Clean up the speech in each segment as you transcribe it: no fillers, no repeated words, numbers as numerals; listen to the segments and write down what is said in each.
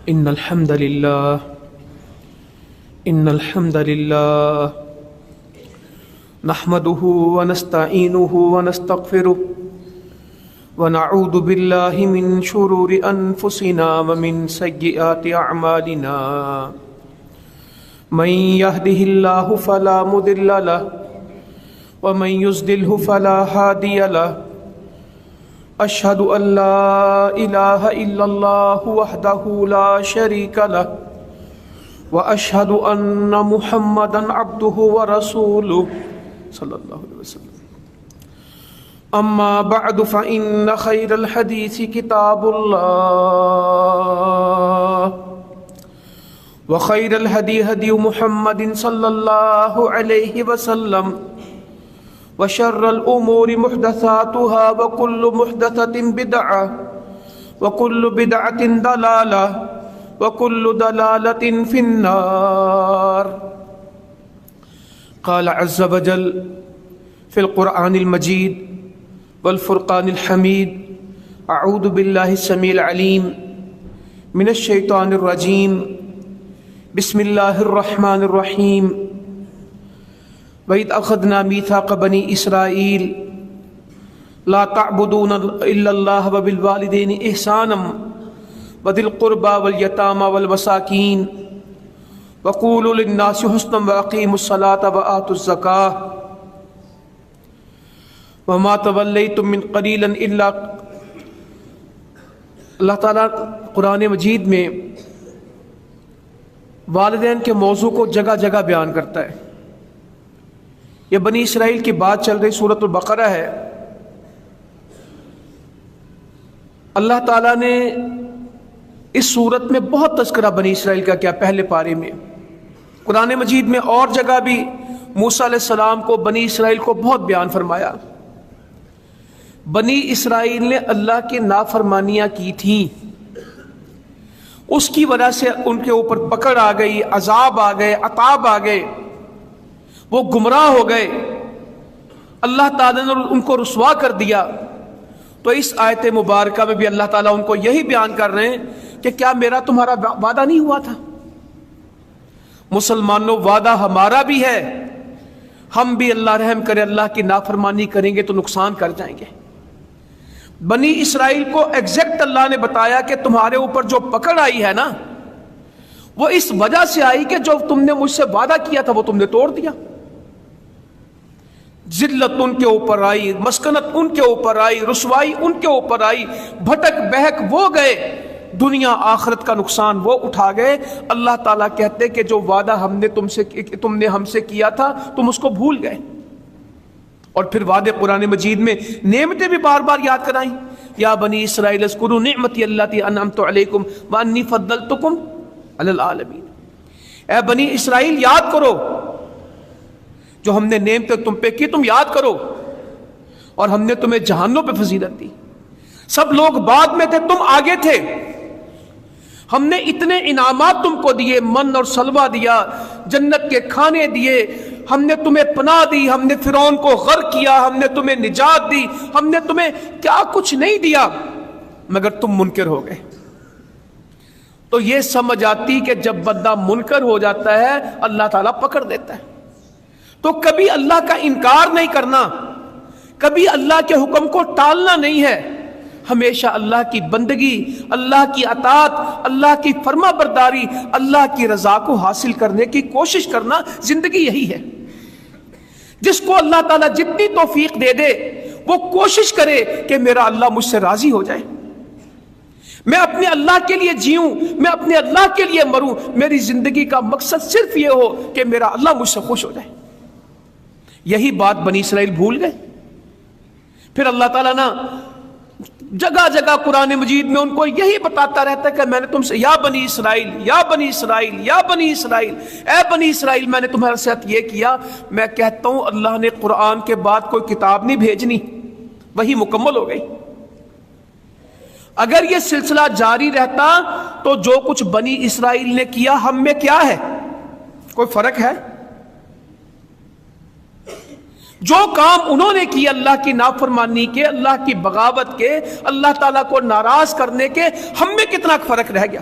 إن الحمد لله نحمده ونستعينه ونستغفره ونعوذ بالله من شرور أنفسنا ومن سيئات أعمالنا من يهده الله فلا مضل له ومن يضلل فلا هادي له أشهد أن لا إله إلا الله وحده لا شريك له وأشهد أن محمدا عبده ورسوله صلى الله عليه وسلم. أما بعد فإن خير الحديث كتاب الله وخير الهدي هدي محمد صلى الله عليه وسلم وشر الأمور محدثاتها وكل محدثة بدعة وكل بدعة ضلالة وكل ضلالة في النار. قال عز وجل في القرآن المجيد والفرقان الحميد: أعوذ بالله السميع العليم من الشيطان الرجيم بسم الله الرحمن الرحيم. وَإِذْ أَخَذْنَا مِيثَاقَ بَنِي إِسْرَائِيلَ لَا تَعْبُدُونَ إِلَّا اللَّهَ وَبِالْوَالِدَيْنِ إِحْسَانًا وَذِي الْقُرْبَى وَالْيَتَامَى وَالْمَسَاكِينِ وَقُولُوا لِلنَّاسِ حُسْنًا وَأَقِيمُوا الصَّلَاةَ وَآتُوا الزَّكَاةَ وَمَا تَوَلَّيْتُم مِّن قَلِيلٍ إِلَّا. اللہ تعالیٰ قرآن مجید میں والدین کے موضوع کو جگہ جگہ بیان کرتا ہے. یہ بنی اسرائیل کی بات چل رہی سورۃ البقرہ ہے. اللہ تعالیٰ نے اس سورت میں بہت تذکرہ بنی اسرائیل کا کیا. پہلے پارے میں قرآن مجید میں اور جگہ بھی موسیٰ علیہ السلام کو بنی اسرائیل کو بہت بیان فرمایا. بنی اسرائیل نے اللہ کی نافرمانیاں کی تھیں، اس کی وجہ سے ان کے اوپر پکڑ آ گئی، عذاب آ گئے، عطاب آ گئے، وہ گمراہ ہو گئے، اللہ تعالیٰ نے ان کو رسوا کر دیا. تو اس آیت مبارکہ میں بھی اللہ تعالیٰ ان کو یہی بیان کر رہے ہیں کہ کیا میرا تمہارا وعدہ نہیں ہوا تھا؟ مسلمانوں، وعدہ ہمارا بھی ہے، ہم بھی اللہ رحم کرے اللہ کی نافرمانی کریں گے تو نقصان کر جائیں گے. بنی اسرائیل کو ایگزیکٹ اللہ نے بتایا کہ تمہارے اوپر جو پکڑ آئی ہے نا، وہ اس وجہ سے آئی کہ جو تم نے مجھ سے وعدہ کیا تھا وہ تم نے توڑ دیا. ذلت ان کے اوپر آئی، مسکنت ان کے اوپر آئی، رسوائی ان کے اوپر آئی، بھٹک بہک وہ گئے، دنیا آخرت کا نقصان وہ اٹھا گئے. اللہ تعالیٰ کہتے کہ جو وعدہ تم نے ہم سے کیا تھا تم اس کو بھول گئے. اور پھر وعدے قرآن مجید میں نعمتیں بھی بار بار یاد کرائیں. یا بنی اسرائیل اذکروا نعمتی التی انعمت علیکم وانی فضلتکم علی العالمین. اے بنی اسرائیل، یاد کرو جو ہم نے نعمتیں تم پہ کی، تم یاد کرو، اور ہم نے تمہیں جہانوں پہ فضیلت دی. سب لوگ بعد میں تھے، تم آگے تھے. ہم نے اتنے انعامات تم کو دیے، من اور سلوہ دیا، جنت کے کھانے دیے، ہم نے تمہیں پناہ دی، ہم نے فرعون کو غرق کیا، ہم نے تمہیں نجات دی، ہم نے تمہیں کیا کچھ نہیں دیا مگر تم منکر ہو گئے. تو یہ سمجھ آتی کہ جب بندہ منکر ہو جاتا ہے اللہ تعالیٰ پکڑ دیتا ہے. تو کبھی اللہ کا انکار نہیں کرنا، کبھی اللہ کے حکم کو ٹالنا نہیں ہے. ہمیشہ اللہ کی بندگی، اللہ کی اطاعت، اللہ کی فرما برداری، اللہ کی رضا کو حاصل کرنے کی کوشش کرنا. زندگی یہی ہے. جس کو اللہ تعالیٰ جتنی توفیق دے دے وہ کوشش کرے کہ میرا اللہ مجھ سے راضی ہو جائے، میں اپنے اللہ کے لیے جیوں، میں اپنے اللہ کے لیے مروں. میری زندگی کا مقصد صرف یہ ہو کہ میرا اللہ مجھ سے خوش ہو جائے. یہی بات بنی اسرائیل بھول گئے. پھر اللہ تعالیٰ نا جگہ جگہ قرآن مجید میں ان کو یہی بتاتا رہتا ہے کہ میں نے تم سے یا بنی اسرائیل، یا بنی اسرائیل، یا بنی اسرائیل، اے بنی اسرائیل، میں نے تمہارے ساتھ یہ کیا. میں کہتا ہوں اللہ نے قرآن کے بعد کوئی کتاب نہیں بھیجنی، وہی مکمل ہو گئی. اگر یہ سلسلہ جاری رہتا تو جو کچھ بنی اسرائیل نے کیا ہم میں کیا ہے؟ کوئی فرق ہے؟ جو کام انہوں نے کی اللہ کی نافرمانی کے، اللہ کی بغاوت کے، اللہ تعالیٰ کو ناراض کرنے کے، ہم میں کتنا فرق رہ گیا؟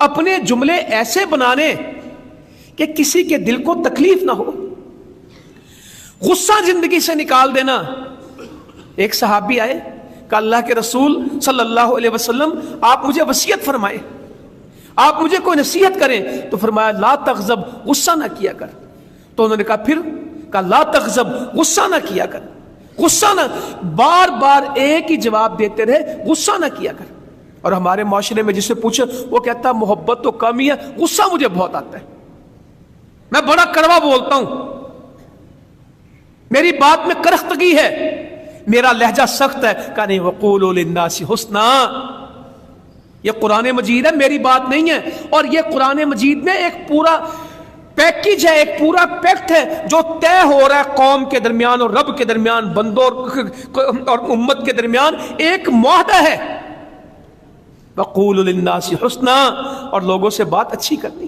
اپنے جملے ایسے بنانے کہ کسی کے دل کو تکلیف نہ ہو، غصہ زندگی سے نکال دینا۔ ایک صحابی آئے کہ اللہ کے رسول صلی اللہ علیہ وسلم آپ مجھے وصیت فرمائے، آپ مجھے کوئی نصیحت کریں، تو فرمایا لا تغضب، غصہ نہ کیا کر۔ تو انہوں نے کہا پھر؟ کہا لا تغضب، غصہ نہ کیا کر، غصہ نہ، بار بار ایک ہی جواب دیتے رہے، غصہ نہ کیا کر۔ اور ہمارے معاشرے میں جسے پوچھے وہ کہتا ہے محبت تو کم ہی ہے، غصہ مجھے بہت آتا ہے، میں بڑا کڑوا بولتا ہوں، میری بات میں کرختگی ہے، میرا لہجہ سخت ہے۔ کہا نہیں، وقولوا للناس حسنا، یہ قرآن مجید ہے، میری بات نہیں ہے۔ اور یہ قرآن مجید میں ایک پورا پیکج ہے، ایک پورا پیکٹ ہے جو طے ہو رہا ہے قوم کے درمیان اور رب کے درمیان، بندوں اور امت کے درمیان ایک معاہدہ ہے۔ وقولوا للناس حسنا، اور لوگوں سے بات اچھی کرنی۔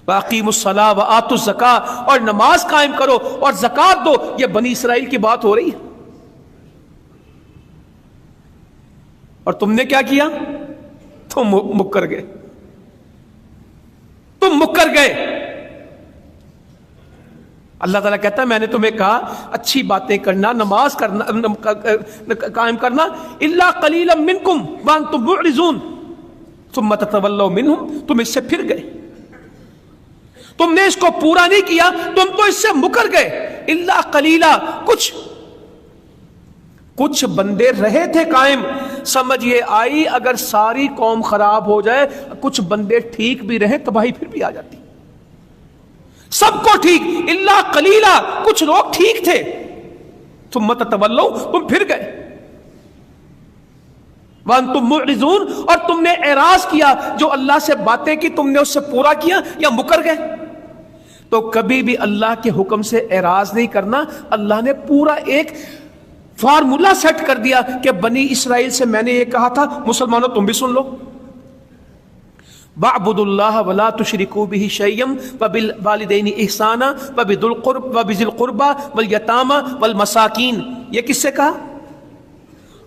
وَأَقِيمُوا الصَّلَاةَ وَآتُوا الزَّكَاةَ، اور نماز قائم کرو اور زکات دو۔ یہ بنی اسرائیل کی بات ہو رہی ہے، اور تم نے کیا کیا؟ تم مکر گئے، تم مکر گئے۔ اللہ تعالیٰ کہتا ہے میں نے تمہیں کہا اچھی باتیں کرنا، نماز کرنا، قائم کرنا، الا قلیلا منکم وانتم معرضون ثم تتولوا منہم، تم اس سے پھر گئے، تم نے اس کو پورا نہیں کیا، تم تو اس سے مکر گئے۔ الا قلیلا، کچھ بندے رہے تھے قائم۔ سمجھ یہ آئی اگر ساری قوم خراب ہو جائے، کچھ بندے ٹھیک بھی رہے، تباہی پھر بھی آ جاتی۔ سب کو ٹھیک، الا قلیلا، کچھ لوگ ٹھیک تھے، ثم تتولوا، تم پھر گئے، وانتم معرضون، اور تم نے اعراض کیا، جو اللہ سے باتیں کی تم نے اس سے پورا کیا یا مکر گئے؟ تو کبھی بھی اللہ کے حکم سے اعراض نہیں کرنا۔ اللہ نے پورا ایک فارمولا سیٹ کر دیا کہ بنی اسرائیل سے میں نے یہ کہا تھا، مسلمانوں تم بھی سن لو، وَاعْبُدُوا اللَّهَ وَلَا تُشْرِكُوا بِهِ شَيْئًا وَبِالْوَالِدَيْنِ إِحْسَانًا وَبِذِي الْقُرْبَى وَالْيَتَامَى وَالْمَسَاكِينِ۔ یہ کس سے کہا؟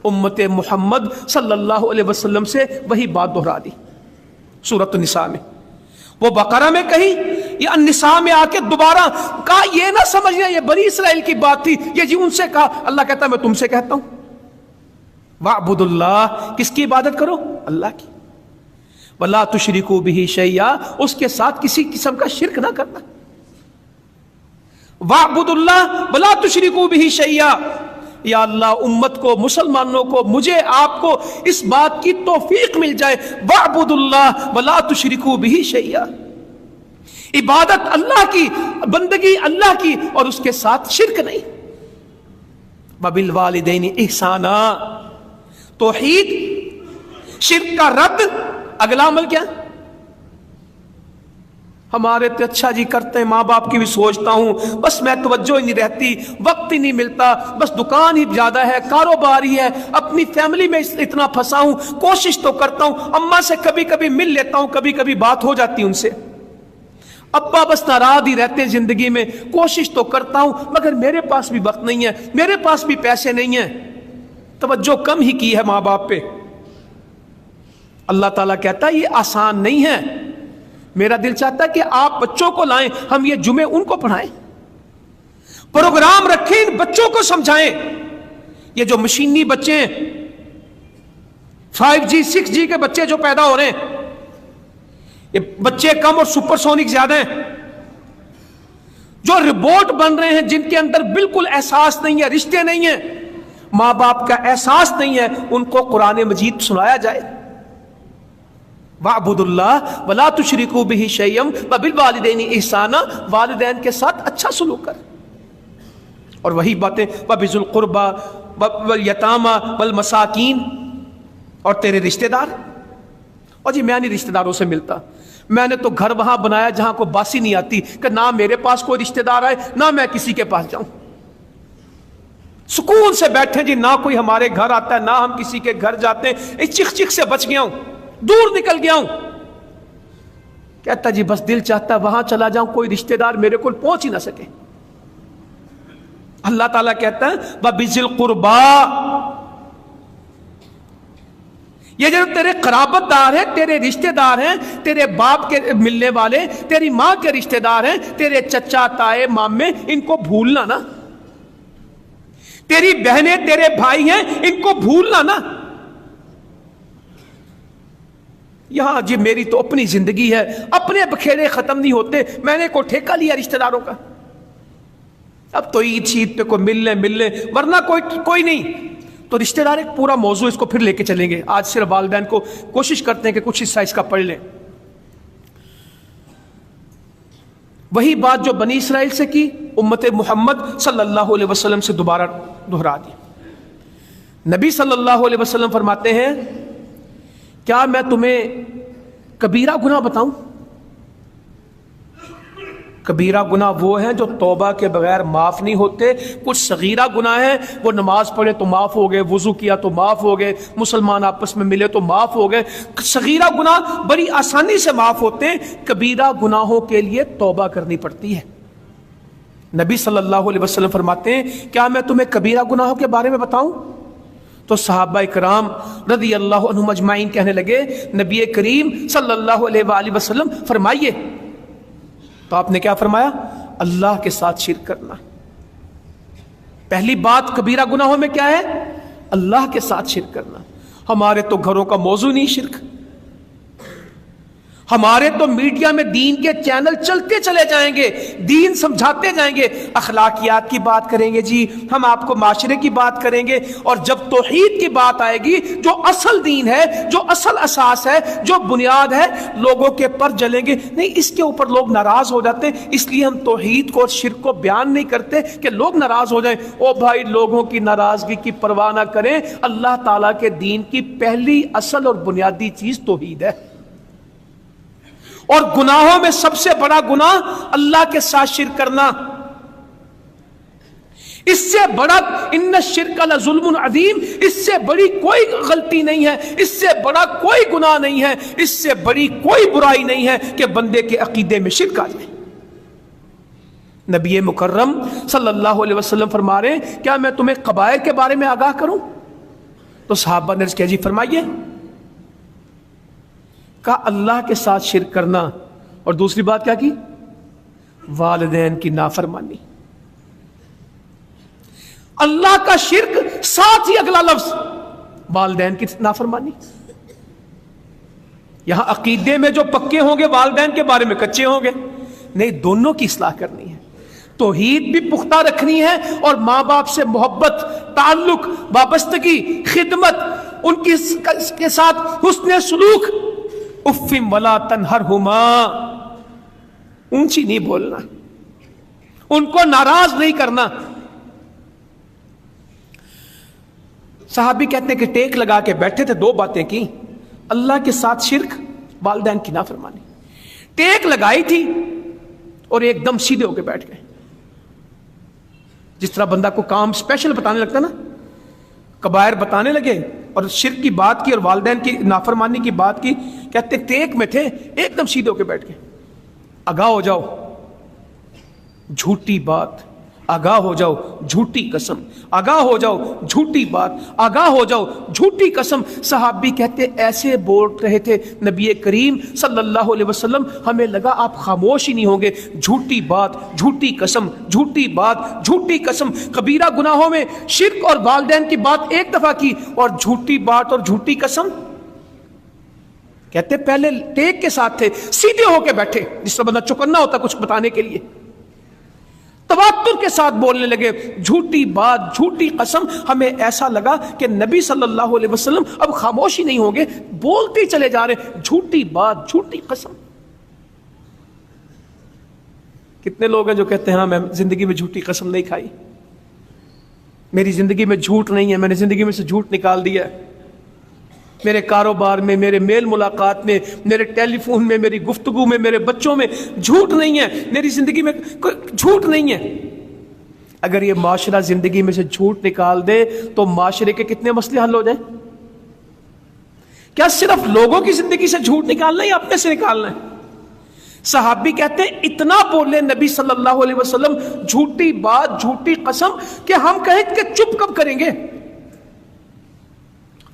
امت محمد صلی اللہ علیہ وسلم سے وہی بات دہرا دی سورۃ النساء میں، وہ بقرہ میں کہی، یہ النساء میں آ کے دوبارہ کہا۔ یہ نہ سمجھنا یہ بنی اسرائیل کی بات تھی، یہ جی ان سے کہا۔ اللہ کہتا ہے میں تم سے کہتا ہوں وَاعْبُدُوا اللَّهَ، کس کی عبادت کرو؟ اللہ کی۔ وَلَا تُشْرِكُوا بِهِ شَيْئًا، اس کے ساتھ کسی قسم کا شرک نہ کرنا۔ وَاعْبُدُوا اللَّهَ وَلَا تُشْرِكُوا بِهِ شَيْئًا، یا اللہ امت کو، مسلمانوں کو، مجھے آپ کو اس بات کی توفیق مل جائے، وَاعْبُدُوا اللَّهَ وَلَا تُشْرِكُوا بِهِ شَيْئًا، عبادت اللہ کی، بندگی اللہ کی، اور اس کے ساتھ شرک نہیں۔ وَبِالْوَالِدَيْنِ إِحْسَانًا، توحید، شرک کا رد۔ اگلا عمل کیا؟ ہمارے تو اچھا جی کرتے ہیں، ماں باپ کی بھی سوچتا ہوں، بس میں توجہ ہی نہیں رہتی، وقت ہی نہیں ملتا، بس دکان ہی زیادہ ہے، کاروبار ہی ہے، اپنی فیملی میں اتنا پھنسا ہوں، کوشش تو کرتا ہوں، اماں سے کبھی کبھی مل لیتا ہوں، کبھی کبھی بات ہو جاتی ان سے، ابا بس ناراض ہی رہتے ہیں زندگی میں، کوشش تو کرتا ہوں مگر میرے پاس بھی وقت نہیں ہے، میرے پاس بھی پیسے نہیں ہیں، توجہ کم ہی کی ہے ماں باپ پہ۔ اللہ تعالیٰ کہتا ہے یہ آسان نہیں ہے، میرا دل چاہتا ہے کہ آپ بچوں کو لائیں، ہم یہ جمعے ان کو پڑھائیں، پروگرام رکھیں، ان بچوں کو سمجھائیں۔ یہ جو مشینی بچے ہیں، 5G 6G کے بچے جو پیدا ہو رہے ہیں، یہ بچے کم اور سپر سونک زیادہ ہیں، جو روبوٹ بن رہے ہیں، جن کے اندر بالکل احساس نہیں ہے، رشتے نہیں ہیں، ماں باپ کا احساس نہیں ہے، ان کو قرآن مجید سنایا جائے۔ وَاعْبُدُوا اللَّهَ وَلَا تُشْرِكُوا بِهِ شَيْئًا وَبِالْوَالِدَيْنِ إِحْسَانًا، والدین کے ساتھ اچھا سلوک کر، اور وہی باتیں وَبِذِي الْقُرْبَى وَالْيَتَامَى وَالْمَسَاكِينِ، اور تیرے رشتہ دار۔ اور جی میں نہیں رشتہ داروں سے ملتا، میں نے تو گھر وہاں بنایا جہاں کو باسی نہیں آتی، کہ نہ میرے پاس کوئی رشتہ دار آئے، نہ میں کسی کے پاس جاؤں، سکون سے بیٹھے جی، نہ کوئی ہمارے گھر آتا ہے، نہ ہم کسی کے گھر جاتے ہیں، اس چک چک سے بچ گیا ہوں، دور نکل گیا ہوں۔ کہتا جی بس دل چاہتا وہاں چلا جاؤں، کوئی رشتہ دار میرے کو پہنچ ہی نہ سکے۔ اللہ تعالیٰ کہتا ہے وَبِذِي الْقُرْبَى، یہ جو تیرے قرابتدار ہیں، تیرے رشتہ دار ہیں، تیرے باپ کے ملنے والے، تیری ماں کے رشتہ دار ہیں، تیرے چچا تائے مامے، ان کو بھولنا نا، تیری بہنیں تیرے بھائی ہیں، ان کو بھولنا نا۔ یہاں جی میری تو اپنی زندگی ہے، اپنے بکھیرے ختم نہیں ہوتے، میں نے کوئی ٹھیکہ لیا رشتہ داروں کا؟ اب تو عید شید پہ کوئی مل لیں ورنہ کوئی نہیں۔ تو رشتہ دار ایک پورا موضوع، اس کو پھر لے کے چلیں گے، آج صرف والدین کو کوشش کرتے ہیں کہ کچھ حصہ اس کا پڑھ لیں۔ وہی بات جو بنی اسرائیل سے کی، امت محمد صلی اللہ علیہ وسلم سے دوبارہ دہرا دی۔ نبی صلی اللہ علیہ وسلم فرماتے ہیں، کیا میں تمہیں کبیرہ گناہ بتاؤں؟ کبیرہ گناہ وہ ہیں جو توبہ کے بغیر معاف نہیں ہوتے۔ کچھ صغیرہ گناہ ہیں، وہ نماز پڑھے تو معاف ہو گئے، وضو کیا تو معاف ہو گئے، مسلمان آپس میں ملے تو معاف ہو گئے۔ صغیرہ گناہ بڑی آسانی سے معاف ہوتے ہیں، کبیرہ گناہوں کے لیے توبہ کرنی پڑتی ہے۔ نبی صلی اللہ علیہ وسلم فرماتے ہیں، کیا میں تمہیں کبیرہ گناہوں کے بارے میں بتاؤں؟ تو صحابہ کرام رضی اللہ عنہم اجمعین کہنے لگے، نبی کریم صلی اللہ علیہ وآلہ وسلم فرمائیے۔ تو آپ نے کیا فرمایا؟ اللہ کے ساتھ شرک کرنا۔ پہلی بات کبیرہ گناہوں میں کیا ہے؟ اللہ کے ساتھ شرک کرنا۔ ہمارے تو گھروں کا موضوع نہیں شرک، ہمارے تو میڈیا میں دین کے چینل چلتے چلے جائیں گے، دین سمجھاتے جائیں گے، اخلاقیات کی بات کریں گے، جی ہم آپ کو معاشرے کی بات کریں گے، اور جب توحید کی بات آئے گی، جو اصل دین ہے، جو اصل اساس ہے، جو بنیاد ہے، لوگوں کے پر جلیں گے۔ نہیں، اس کے اوپر لوگ ناراض ہو جاتے ہیں، اس لیے ہم توحید کو اور شرک کو بیان نہیں کرتے کہ لوگ ناراض ہو جائیں۔ او بھائی، لوگوں کی ناراضگی کی پرواہ نہ کریں، اللہ تعالیٰ کے دین کی پہلی اصل اور بنیادی چیز توحید ہے۔ اور گناہوں میں سب سے بڑا گناہ اللہ کے ساتھ شرک کرنا، اس سے بڑا ان الشرک لظلم عظیم، اس سے بڑی کوئی غلطی نہیں ہے، اس سے بڑا کوئی گناہ نہیں ہے، اس سے بڑی کوئی برائی نہیں ہے کہ بندے کے عقیدے میں شرک آ جائے۔ نبی مکرم صلی اللہ علیہ وسلم فرما رہے ہیں، کیا میں تمہیں قبائل کے بارے میں آگاہ کروں؟ تو صحابہ نے کہا، جی فرمائیے۔ کہا اللہ کے ساتھ شرک کرنا، اور دوسری بات کیا کی؟ والدین کی نافرمانی۔ اللہ کا شرک، ساتھ ہی اگلا لفظ والدین کی نافرمانی۔ یہاں عقیدے میں جو پکے ہوں گے، والدین کے بارے میں کچے ہوں گے؟ نہیں، دونوں کی اصلاح کرنی ہے، توحید بھی پختہ رکھنی ہے، اور ماں باپ سے محبت، تعلق، وابستگی، خدمت، ان کے ساتھ حسن سلوک۔ اف ولا تنہرہما، اونچی نہیں بولنا، ان کو ناراض نہیں کرنا۔ صحابی کہتے ہیں کہ ٹیک لگا کے بیٹھے تھے، دو باتیں کی، اللہ کے ساتھ شرک، والدین کی نافرمانی۔ ٹیک لگائی تھی اور ایک دم سیدھے ہو کے بیٹھ گئے، جس طرح بندہ کو کام اسپیشل بتانے لگتا نا، کبائر بتانے لگے اور شرک کی بات کی اور والدین کی نافرمانی کی بات کی، کہتے ٹیک میں تھے، ایک دم سیدھے ہو کے بیٹھ گئے۔ آگاہ ہو جاؤ، جھوٹی بات، آگاہ ہو جاؤ، جھوٹی قسم، آگاہ ہو جاؤ، جھوٹی بات، آگاہ ہو جاؤ، جھوٹی قسم۔ صحابی کہتے ایسے بول رہے تھے نبی کریم صلی اللہ علیہ وسلم، ہمیں لگا آپ خاموش ہی نہیں ہوں گے۔ جھوٹی بات، جھوٹی قسم، جھوٹی بات، جھوٹی قسم۔ کبیرہ گناہوں میں شرک اور والدین کی بات ایک دفعہ کی، اور جھوٹی بات اور جھوٹی قسم کہتے پہلے ٹیک کے ساتھ تھے، سیدھے ہو کے بیٹھے، جس طرح بندہ چوکنا ہوتا کچھ بتانے کے لیے، تواتر کے ساتھ بولنے لگے، جھوٹی بات، جھوٹی قسم۔ ہمیں ایسا لگا کہ نبی صلی اللہ علیہ وسلم اب خاموش ہی نہیں ہوں گے، بولتے چلے جا رہے، جھوٹی بات، جھوٹی قسم۔ کتنے لوگ ہیں جو کہتے ہیں ہاں میں زندگی میں جھوٹی قسم نہیں کھائی، میری زندگی میں جھوٹ نہیں ہے، میں نے زندگی میں سے جھوٹ نکال دیا ہے، میرے کاروبار میں، میرے میل ملاقات میں، میرے ٹیلی فون میں، میری گفتگو میں، میرے بچوں میں جھوٹ نہیں ہے، میری زندگی میں کوئی جھوٹ نہیں ہے۔ اگر یہ معاشرہ زندگی میں سے جھوٹ نکال دے تو معاشرے کے کتنے مسئلے حل ہو جائیں؟ کیا صرف لوگوں کی زندگی سے جھوٹ نکالنا ہے یا اپنے سے نکالنا ہے؟ صحابی کہتے ہیں اتنا بولے نبی صلی اللہ علیہ وسلم، جھوٹی بات، جھوٹی قسم، کہ ہم کہیں کہ چپ کب کریں گے؟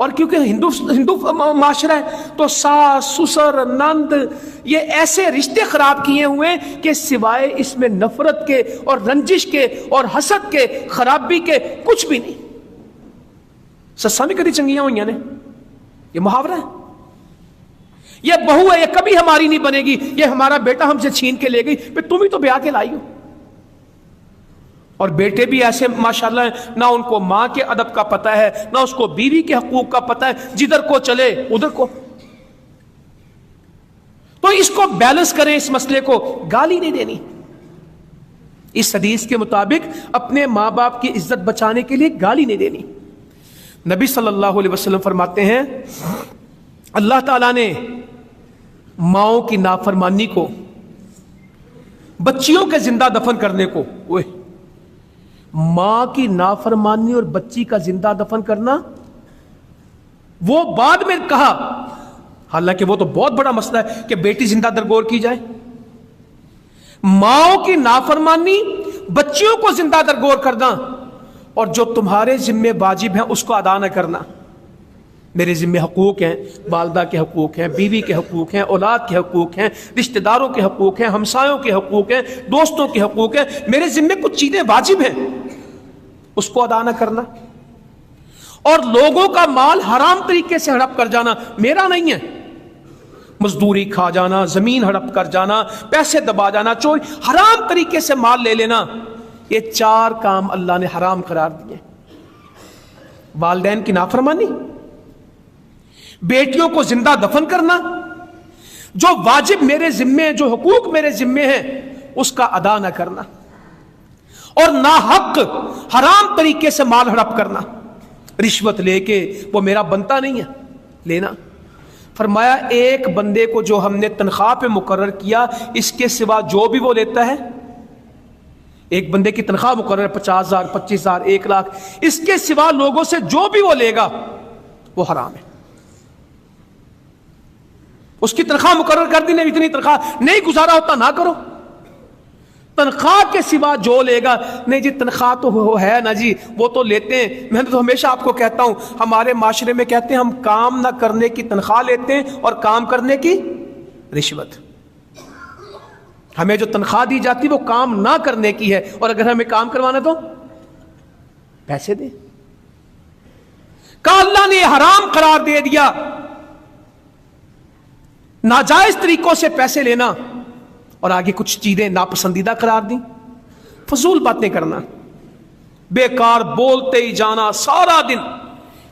اور کیونکہ ہندو معاشرہ ہے تو ساس سسر نند یہ ایسے رشتے خراب کیے ہوئے کہ سوائے اس میں نفرت کے اور رنجش کے اور حسد کے خرابی کے کچھ بھی نہیں. سساں بھی کدی چنگیاں ہوئیاں نے، یہ محاورہ ہے. یہ بہو ہے یہ کبھی ہماری نہیں بنے گی، یہ ہمارا بیٹا ہم سے چھین کے لے گئی، پھر تم ہی تو بیاہ کے لائی ہو. اور بیٹے بھی ایسے ماشاءاللہ ہیں، نہ ان کو ماں کے ادب کا پتہ ہے، نہ اس کو بیوی کے حقوق کا پتہ ہے، جدھر کو چلے ادھر کو. تو اس کو بیلنس کریں، اس مسئلے کو گالی نہیں دینی. اس حدیث کے مطابق اپنے ماں باپ کی عزت بچانے کے لیے گالی نہیں دینی. نبی صلی اللہ علیہ وسلم فرماتے ہیں اللہ تعالیٰ نے ماؤں کی نافرمانی کو، بچیوں کے زندہ دفن کرنے کو، ماں کی نافرمانی اور بچی کا زندہ دفن کرنا وہ بعد میں کہا، حالانکہ وہ تو بہت بڑا مسئلہ ہے کہ بیٹی زندہ درگور کی جائے. ماؤں کی نافرمانی، بچیوں کو زندہ درگور کرنا، اور جو تمہارے ذمہ واجب ہیں اس کو ادا نہ کرنا. میرے ذمہ حقوق ہیں، والدہ کے حقوق ہیں، بیوی کے حقوق ہیں، اولاد کے حقوق ہیں، رشتہ داروں کے حقوق ہیں، ہمسایوں کے حقوق ہیں، دوستوں کے حقوق ہیں. میرے ذمہ کچھ چیزیں واجب ہیں، اس کو ادا نہ کرنا. اور لوگوں کا مال حرام طریقے سے ہڑپ کر جانا میرا نہیں ہے. مزدوری کھا جانا، زمین ہڑپ کر جانا، پیسے دبا جانا، چوری، حرام طریقے سے مال لے لینا، یہ 4 کام اللہ نے حرام قرار دیے. والدین کی نافرمانی، بیٹیوں کو زندہ دفن کرنا، جو واجب میرے ذمے ہیں، جو حقوق میرے ذمے ہیں اس کا ادا نہ کرنا، اور ناحق حرام طریقے سے مال ہڑپ کرنا، رشوت لے کے وہ میرا بنتا نہیں ہے لینا. فرمایا ایک بندے کو جو ہم نے تنخواہ پہ مقرر کیا، اس کے سوا جو بھی وہ لیتا ہے، ایک بندے کی تنخواہ مقرر 50,000 25,000 1 لاکھ، اس کے سوا لوگوں سے جو بھی وہ لے گا وہ حرام ہے. اس کی تنخواہ مقرر کر دی، نہیں اتنی تنخواہ نہیں گزارا ہوتا نہ کرو. تنخواہ کے سوا جو لے گا، نہیں جی تنخواہ تو وہ ہے نا جی وہ تو لیتے ہیں. میں تو ہمیشہ آپ کو کہتا ہوں ہمارے معاشرے میں کہتے ہیں ہم کام نہ کرنے کی تنخواہ لیتے ہیں اور کام کرنے کی رشوت. ہمیں جو تنخواہ دی جاتی وہ کام نہ کرنے کی ہے، اور اگر ہمیں کام کروانا تو پیسے دیں. کہ اللہ نے حرام قرار دے دیا ناجائز طریقوں سے پیسے لینا، اور آگے کچھ چیزیں ناپسندیدہ قرار دیں. فضول باتیں کرنا، بیکار بولتے ہی جانا سارا دن،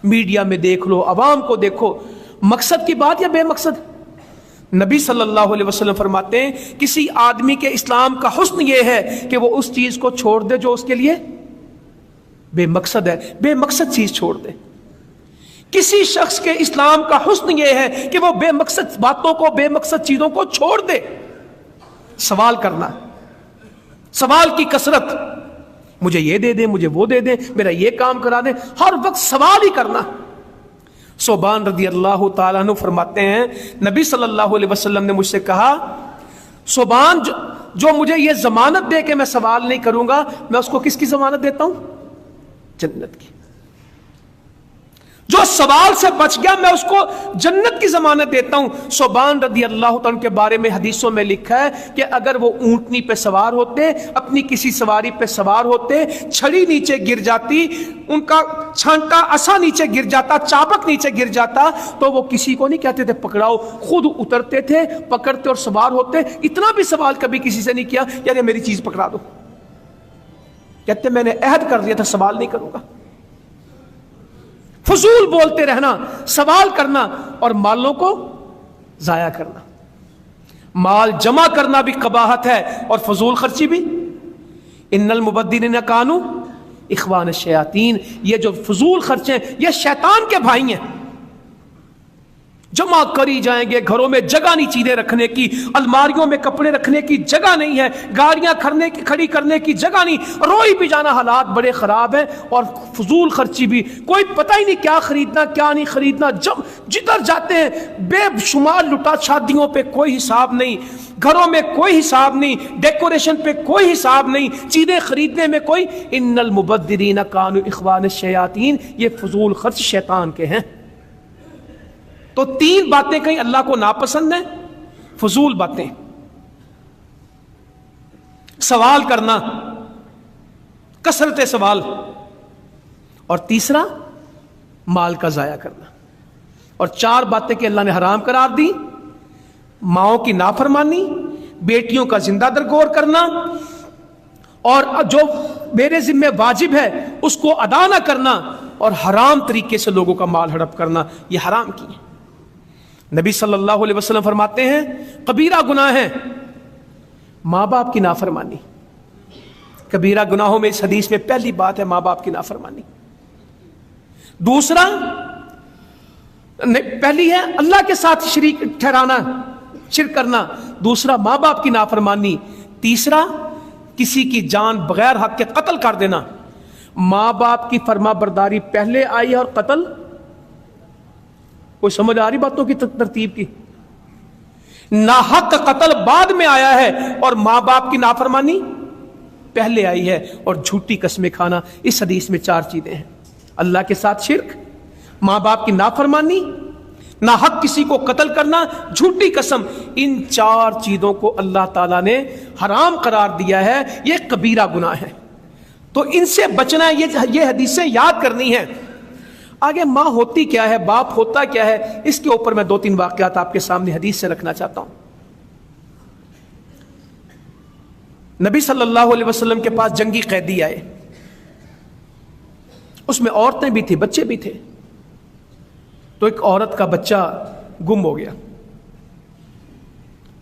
میڈیا میں دیکھ لو، عوام کو دیکھو، مقصد کی بات یا بے مقصد. نبی صلی اللہ علیہ وسلم فرماتے ہیں کسی آدمی کے اسلام کا حسن یہ ہے کہ وہ اس چیز کو چھوڑ دے جو اس کے لیے بے مقصد ہے، بے مقصد چیز چھوڑ دے. کسی شخص کے اسلام کا حسن یہ ہے کہ وہ بے مقصد باتوں کو، بے مقصد چیزوں کو چھوڑ دے. سوال کرنا، سوال کی کثرت، مجھے یہ دے دیں، مجھے وہ دے دیں، میرا یہ کام کرا دیں، ہر وقت سوال ہی کرنا. صوبان رضی اللہ تعالیٰ عنہ فرماتے ہیں نبی صلی اللہ علیہ وسلم نے مجھ سے کہا صوبان جو مجھے یہ ضمانت دے کہ میں سوال نہیں کروں گا، میں اس کو کس کی ضمانت دیتا ہوں؟ جنت کی. جو سوال سے بچ گیا میں اس کو جنت کی ضمانت دیتا ہوں. صوبان رضی اللہ تعالیٰ کے بارے میں حدیثوں میں لکھا ہے کہ اگر وہ اونٹنی پہ سوار ہوتے، اپنی کسی سواری پہ سوار ہوتے، چھڑی نیچے گر جاتی، ان کا چھانٹا عصا نیچے گر جاتا، چابک نیچے گر جاتا، تو وہ کسی کو نہیں کہتے تھے پکڑاؤ، خود اترتے تھے، پکڑتے اور سوار ہوتے. اتنا بھی سوال کبھی کسی سے نہیں کیا یار میری چیز پکڑا دو. کہتے میں نے عہد کر دیا تھا سوال نہیں کروں گا. فضول بولتے رہنا، سوال کرنا اور مالوں کو ضائع کرنا. مال جمع کرنا بھی قباحت ہے اور فضول خرچی بھی. ان المبذرین کانوا اخوان الشیاطین، یہ جو فضول خرچے ہیں یہ شیطان کے بھائی ہیں. جمع کری جائیں گے، گھروں میں جگہ نہیں چیزیں رکھنے کی، الماریوں میں کپڑے رکھنے کی جگہ نہیں ہے، گاڑیاں کھڑی کرنے کی جگہ نہیں، روئی بھی جانا، حالات بڑے خراب ہیں. اور فضول خرچی بھی، کوئی پتہ ہی نہیں کیا خریدنا کیا نہیں خریدنا، جدھر جاتے ہیں بے شمار لٹا. شادیوں پہ کوئی حساب نہیں، گھروں میں کوئی حساب نہیں، ڈیکوریشن پہ کوئی حساب نہیں، چیزیں خریدنے میں کوئی. ان المبذرین کانوا اخوان الشیاطین، یہ فضول خرچ شیطان کے ہیں. تو 3 باتیں کہیں اللہ کو ناپسند ہیں، فضول باتیں، سوال کرنا، کثرت سوال، اور تیسرا مال کا ضائع کرنا، اور 4 باتیں کہ اللہ نے حرام قرار دی: ماؤں کی نافرمانی، بیٹیوں کا زندہ درگور کرنا، اور جو میرے ذمہ واجب ہے اس کو ادا نہ کرنا، اور حرام طریقے سے لوگوں کا مال ہڑپ کرنا، یہ حرام کی ہے۔ نبی صلی اللہ علیہ وسلم فرماتے ہیں کبیرہ گناہ ہے ماں باپ کی نافرمانی۔ کبیرہ گناہوں میں اس حدیث میں پہلی بات ہے ماں باپ کی نافرمانی۔ دوسرا، پہلی ہے اللہ کے ساتھ شریک ٹھہرانا، شرک کرنا، دوسرا ماں باپ کی نافرمانی، تیسرا کسی کی جان بغیر حق کے قتل کر دینا۔ ماں باپ کی فرما برداری پہلے آئی ہے اور قتل، کوئی سمجھ آ رہی باتوں کی ترتیب کی؟ ناحق قتل بعد میں آیا ہے اور ماں باپ کی نافرمانی پہلے آئی ہے، اور جھوٹی قسمیں کھانا، اس حدیث میں 4 چیزیں ہیں: اللہ کے ساتھ شرک، ماں باپ کی نافرمانی، ناحق کسی کو قتل کرنا، جھوٹی قسم۔ ان 4 چیزوں کو اللہ تعالیٰ نے حرام قرار دیا ہے، یہ کبیرہ گناہ ہے، تو ان سے بچنا ہے، یہ حدیثیں یاد کرنی ہیں۔ آگے ماں ہوتی کیا ہے، باپ ہوتا کیا ہے، اس کے اوپر میں 2-3 واقعات آپ کے سامنے حدیث سے رکھنا چاہتا ہوں۔ نبی صلی اللہ علیہ وسلم کے پاس جنگی قیدی آئے، اس میں عورتیں بھی تھیں، بچے بھی تھے۔ تو ایک عورت کا بچہ گم ہو گیا۔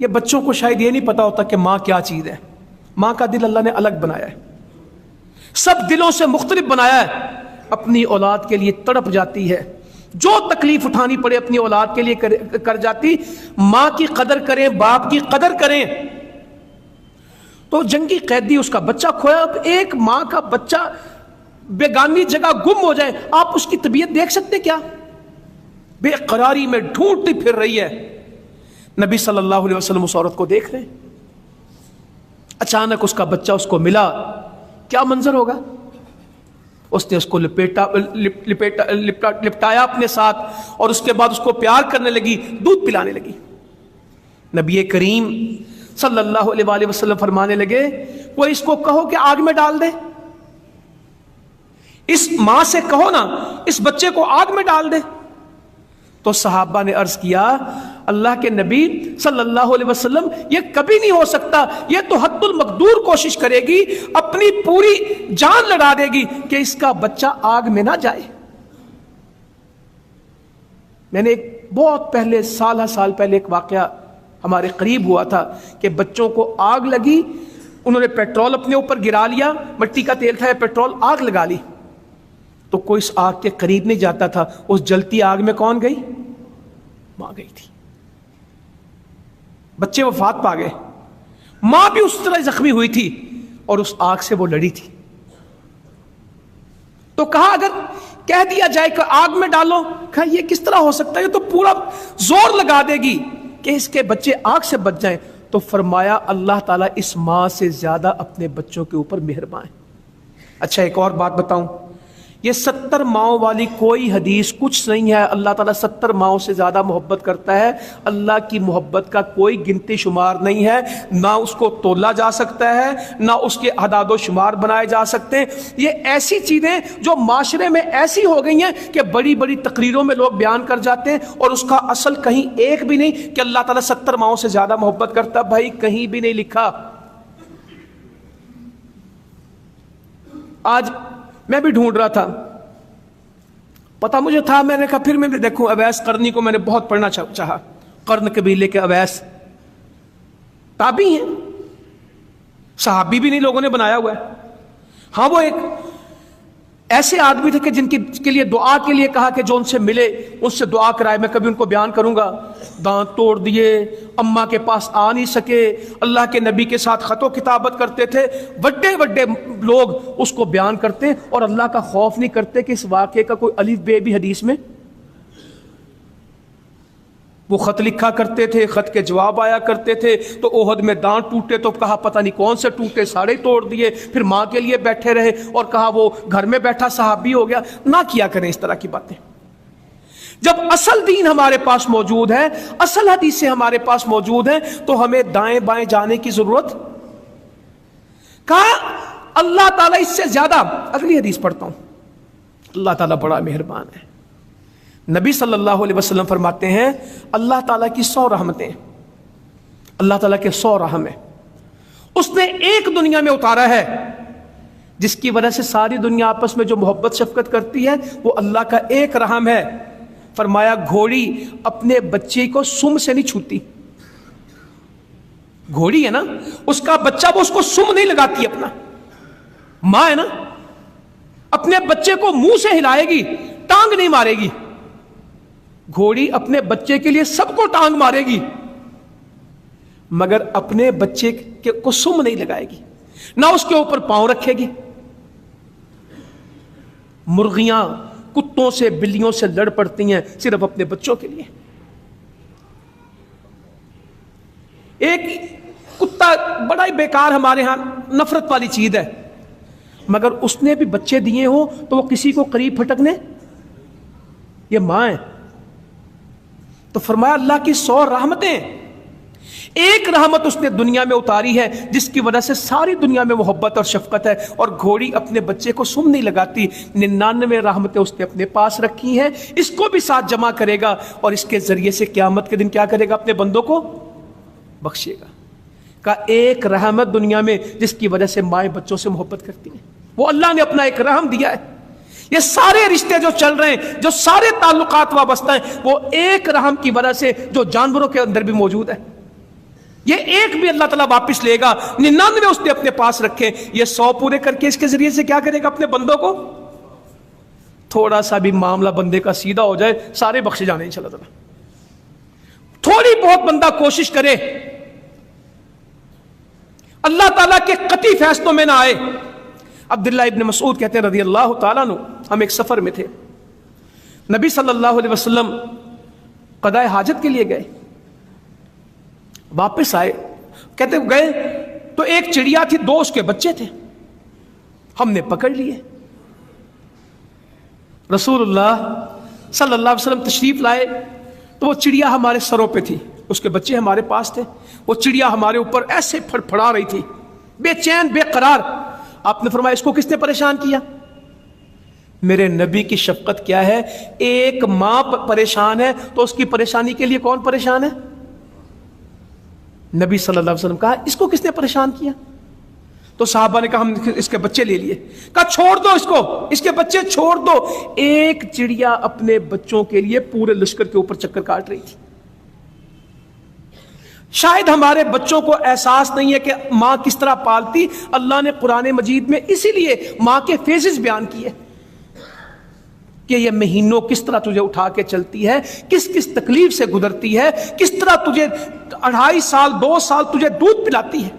یہ بچوں کو شاید یہ نہیں پتا ہوتا کہ ماں کیا چیز ہے۔ ماں کا دل اللہ نے الگ بنایا ہے، سب دلوں سے مختلف بنایا ہے، اپنی اولاد کے لیے تڑپ جاتی ہے، جو تکلیف اٹھانی پڑے اپنی اولاد کے لیے کر جاتی۔ ماں کی قدر کریں، باپ کی قدر کریں۔ تو جنگی قیدی، اس کا بچہ کھویا۔ اب ایک ماں کا بچہ بیگانی جگہ گم ہو جائے، آپ اس کی طبیعت دیکھ سکتے کیا؟ بے قراری میں ڈھونڈتی پھر رہی ہے۔ نبی صلی اللہ علیہ وسلم اس عورت کو دیکھ رہے ہیں، اچانک اس کا بچہ اس کو ملا، کیا منظر ہوگا؟ اس نے اس کو لپٹایا اپنے ساتھ، اور اس کے بعد اس کو پیار کرنے لگی، دودھ پلانے لگی۔ نبی کریم صلی اللہ علیہ وسلم فرمانے لگے، وہ اس کو کہو کہ آگ میں ڈال دے، اس ماں سے کہو نا اس بچے کو آگ میں ڈال دے۔ تو صحابہ نے عرض کیا، اللہ کے نبی صلی اللہ علیہ وسلم، یہ کبھی نہیں ہو سکتا، یہ تو حد المقدور کوشش کرے گی، اپنی پوری جان لڑا دے گی کہ اس کا بچہ آگ میں نہ جائے۔ میں نے ایک بہت پہلے، سال پہلے ایک واقعہ ہمارے قریب ہوا تھا کہ بچوں کو آگ لگی، انہوں نے پیٹرول اپنے اوپر گرا لیا، مٹی کا تیل تھا، پیٹرول، آگ لگا لی، تو کوئی اس آگ کے قریب نہیں جاتا تھا۔ اس جلتی آگ میں کون گئی؟ ماں گئی تھی۔ بچے وفات پا گئے، ماں بھی اس طرح زخمی ہوئی تھی اور اس آگ سے وہ لڑی تھی۔ تو کہا اگر کہہ دیا جائے کہ آگ میں ڈالو، کہا یہ کس طرح ہو سکتا ہے، یہ تو پورا زور لگا دے گی کہ اس کے بچے آگ سے بچ جائیں۔ تو فرمایا اللہ تعالیٰ اس ماں سے زیادہ اپنے بچوں کے اوپر مہربان ہے۔ اچھا ایک اور بات بتاؤں، یہ 70 ماؤں والی کوئی حدیث کچھ نہیں ہے۔ اللہ تعالیٰ 70 ماؤں سے زیادہ محبت کرتا ہے۔ اللہ کی محبت کا کوئی گنتی شمار نہیں ہے، نہ اس کو تولا جا سکتا ہے، نہ اس کے اعداد و شمار بنائے جا سکتے ہیں۔ یہ ایسی چیزیں جو معاشرے میں ایسی ہو گئی ہیں کہ بڑی بڑی تقریروں میں لوگ بیان کر جاتے ہیں، اور اس کا اصل کہیں ایک بھی نہیں کہ اللہ تعالیٰ 70 ماؤں سے زیادہ محبت کرتا۔ بھائی کہیں بھی نہیں لکھا۔ آج میں بھی ڈھونڈ رہا تھا، پتا مجھے تھا، میں نے کہا پھر میں دیکھوں، اویس قرنی کو میں نے بہت پڑھنا چاہا۔ قرن قبیلے کے اویس تابعی ہیں، صحابی بھی نہیں، لوگوں نے بنایا ہوا ہے۔ ہاں وہ ایک ایسے آدمی تھے کہ جن کے لیے دعا کے لیے کہا کہ جو ان سے ملے اس سے دعا کرائے، میں کبھی ان کو بیان کروں گا۔ دانت توڑ دیے، اماں کے پاس آ نہیں سکے، اللہ کے نبی کے ساتھ خط و کتابت کرتے تھے، بڑے بڑے لوگ اس کو بیان کرتے اور اللہ کا خوف نہیں کرتے کہ اس واقعے کا کوئی الف بے بھی حدیث میں۔ وہ خط لکھا کرتے تھے، خط کے جواب آیا کرتے تھے، تو احد میں دانت ٹوٹے تو کہا پتہ نہیں کون سے ٹوٹے، سارے توڑ دیے، پھر ماں کے لیے بیٹھے رہے اور کہا وہ گھر میں بیٹھا صحابی ہو گیا۔ نہ کیا کریں اس طرح کی باتیں۔ جب اصل دین ہمارے پاس موجود ہے، اصل حدیثیں ہمارے پاس موجود ہیں، تو ہمیں دائیں بائیں جانے کی ضرورت کہا اللہ تعالیٰ اس سے زیادہ. اگلی حدیث پڑھتا ہوں. اللہ تعالیٰ بڑا مہربان ہے. نبی صلی اللہ علیہ وسلم فرماتے ہیں اللہ تعالیٰ کی 100 رحمتیں، اللہ تعالیٰ کے 100 رحم ہیں. اس نے ایک دنیا میں اتارا ہے جس کی وجہ سے ساری دنیا آپس میں جو محبت شفقت کرتی ہے، وہ اللہ کا ایک رحم ہے. فرمایا گھوڑی اپنے بچے کو سم سے نہیں چھوتی. گھوڑی ہے نا، اس کا بچہ وہ اس کو سم نہیں لگاتی. اپنا ماں ہے نا، اپنے بچے کو منہ سے ہلائے گی، ٹانگ نہیں مارے گی. گھوڑی اپنے بچے کے لیے سب کو ٹانگ مارے گی، مگر اپنے بچے کو سم نہیں لگائے گی، نہ اس کے اوپر پاؤں رکھے گی. مرغیاں کتوں سے بلیوں سے لڑ پڑتی ہیں صرف اپنے بچوں کے لیے. ایک کتا بڑا ہی بیکار ہمارے ہاں نفرت والی چیز ہے، مگر اس نے بھی بچے دیے ہوں تو وہ کسی کو قریب پھٹکنے، یہ ماں ہے. تو فرمایا اللہ کی 100 رحمتیں، ایک رحمت اس نے دنیا میں اتاری ہے جس کی وجہ سے ساری دنیا میں محبت اور شفقت ہے. اور گھوڑی اپنے بچے کو سم نہیں لگاتی. 99 رحمتیں اس نے اپنے پاس رکھی ہیں. اس کو بھی ساتھ جمع کرے گا اور اس کے ذریعے سے قیامت کے دن کیا کرے گا؟ اپنے بندوں کو بخشے گا. کا ایک رحمت دنیا میں جس کی وجہ سے مائیں بچوں سے محبت کرتی ہیں، وہ اللہ نے اپنا ایک رحم دیا ہے. یہ سارے رشتے جو چل رہے ہیں، جو سارے تعلقات وابستہ ہیں، وہ ایک رحم کی وجہ سے جو جانوروں کے اندر بھی موجود ہے. یہ ایک بھی اللہ تعالیٰ واپس لے گا. 99 اس نے اپنے پاس رکھے، یہ 100 پورے کر کے اس کے ذریعے سے کیا کرے گا؟ اپنے بندوں کو تھوڑا سا بھی معاملہ بندے کا سیدھا ہو جائے، سارے بخشے جانے انشاءاللہ تعالیٰ. تھوڑی بہت بندہ کوشش کرے، اللہ تعالیٰ کے قطعی فیصلوں میں نہ آئے. عبداللہ ابن مسعود کہتے ہیں رضی اللہ تعالیٰ عنہ، ہم ایک سفر میں تھے، نبی صلی اللہ علیہ وسلم قضاء حاجت کے لیے گئے، واپس آئے، کہتے گئے تو ایک چڑیا تھی، 2 اس کے بچے تھے، ہم نے پکڑ لیے. رسول اللہ صلی اللہ علیہ وسلم تشریف لائے تو وہ چڑیا ہمارے سروں پہ تھی، اس کے بچے ہمارے پاس تھے. وہ چڑیا ہمارے اوپر ایسے پھڑ پھڑا رہی تھی، بے چین بے قرار. آپ نے فرمایا اس کو کس نے پریشان کیا؟ میرے نبی کی شفقت کیا ہے، ایک ماں پریشان ہے تو اس کی پریشانی کے لیے کون پریشان ہے؟ نبی صلی اللہ علیہ وسلم. کہا اس کو کس نے پریشان کیا؟ تو صحابہ نے کہا ہم اس کے بچے لے لیے. کہا چھوڑ دو اس کو، اس کے بچے چھوڑ دو. ایک چڑیا اپنے بچوں کے لیے پورے لشکر کے اوپر چکر کاٹ رہی تھی. شاید ہمارے بچوں کو احساس نہیں ہے کہ ماں کس طرح پالتی. اللہ نے قرآن مجید میں اسی لیے ماں کے فیزز بیان کیے کہ یہ مہینوں کس طرح تجھے اٹھا کے چلتی ہے، کس کس تکلیف سے گزرتی ہے، کس طرح تجھے 2.5 سال 2 سال تجھے دودھ پلاتی ہے،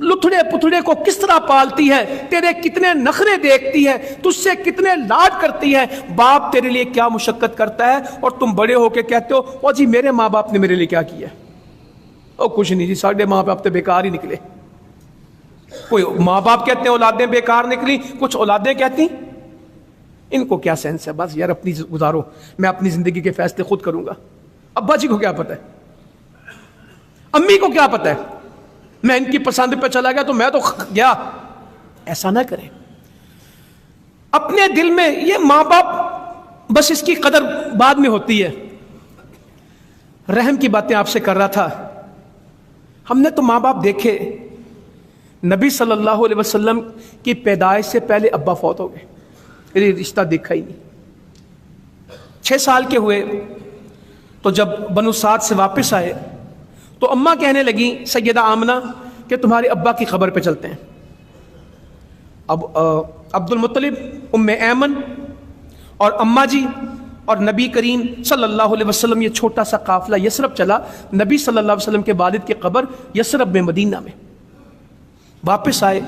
لتھڑے پتھڑے کو کس طرح پالتی ہے، تیرے کتنے نخرے دیکھتی ہے، تجھ سے کتنے لاڈ کرتی ہے. باپ تیرے لیے کیا مشقت کرتا ہے اور تم بڑے ہو کے کہتے ہو او جی میرے ماں باپ نے میرے لیے کیا کیا. او کچھ نہیں جی، ساڑھے ماں باپ تو بیکار ہی نکلے. کوئی ماں باپ کہتے ہیں اولادیں بیکار نکلی، کچھ اولادیں کہتی ان کو کیا سینس ہے، بس یار اپنی گزارو، میں اپنی زندگی کے فیصلے خود کروں گا. ابا جی کو کیا پتہ ہے، امی کو کیا پتہ ہے، میں ان کی پسند پہ چلا گیا تو میں تو گیا. ایسا نہ کریں. اپنے دل میں یہ ماں باپ بس اس کی قدر بعد میں ہوتی ہے. رحم کی باتیں آپ سے کر رہا تھا. ہم نے تو ماں باپ دیکھے، نبی صلی اللہ علیہ وسلم کی پیدائش سے پہلے ابا فوت ہو گئے، یہ رشتہ دیکھا ہی نہیں. 6 سال کے ہوئے تو جب بنو سعد سے واپس آئے تو اماں کہنے لگی سیدہ آمنہ کہ تمہارے ابا کی خبر پہ چلتے ہیں. اب عبد المطلب، ام ایمن اور اماں جی اور نبی کریم صلی اللہ علیہ وسلم، یہ چھوٹا سا قافلہ یثرب چلا. نبی صلی اللہ علیہ وسلم کے والد کی قبر یثرب میں، مدینہ میں. واپس آئے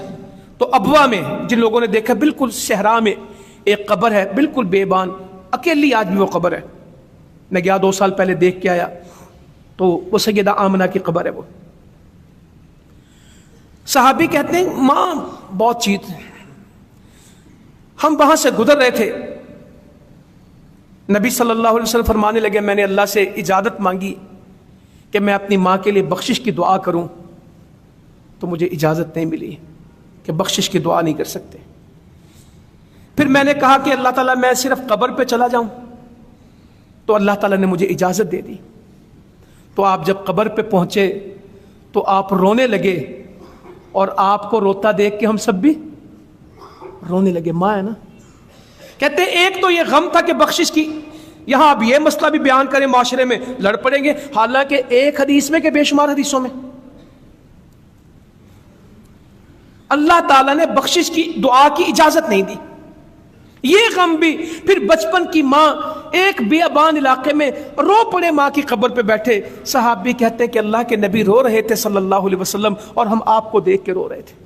تو ابوا میں، جن لوگوں نے دیکھا بالکل صحرا میں ایک قبر ہے، بالکل بے بان، اکیلی آج بھی وہ قبر ہے. میں گیا 2 سال پہلے دیکھ کے آیا تو وہ سیدہ آمنہ کی قبر ہے. وہ صحابی کہتے ہیں ماں بہت چیز ہم وہاں سے گزر رہے تھے، نبی صلی اللہ علیہ وسلم فرمانے لگے میں نے اللہ سے اجازت مانگی کہ میں اپنی ماں کے لیے بخشش کی دعا کروں، تو مجھے اجازت نہیں ملی کہ بخشش کی دعا نہیں کر سکتے۔ پھر میں نے کہا کہ اللہ تعالیٰ میں صرف قبر پہ چلا جاؤں، تو اللہ تعالیٰ نے مجھے اجازت دے دی۔ تو آپ جب قبر پہ پہنچے تو آپ رونے لگے، اور آپ کو روتا دیکھ کے ہم سب بھی رونے لگے۔ ماں ہے نا، کہتے ہیں ایک تو یہ غم تھا کہ بخشش کی، یہاں اب یہ مسئلہ بھی بیان کریں معاشرے میں لڑ پڑیں گے، حالانکہ ایک حدیث میں کہ بے شمار حدیثوں میں اللہ تعالیٰ نے بخشش کی دعا کی اجازت نہیں دی۔ یہ غم بھی، پھر بچپن کی ماں ایک بیابان علاقے میں رو پڑے، ماں کی قبر پہ بیٹھے، صحابی کہتے کہ اللہ کے نبی رو رہے تھے صلی اللہ علیہ وسلم، اور ہم آپ کو دیکھ کے رو رہے تھے۔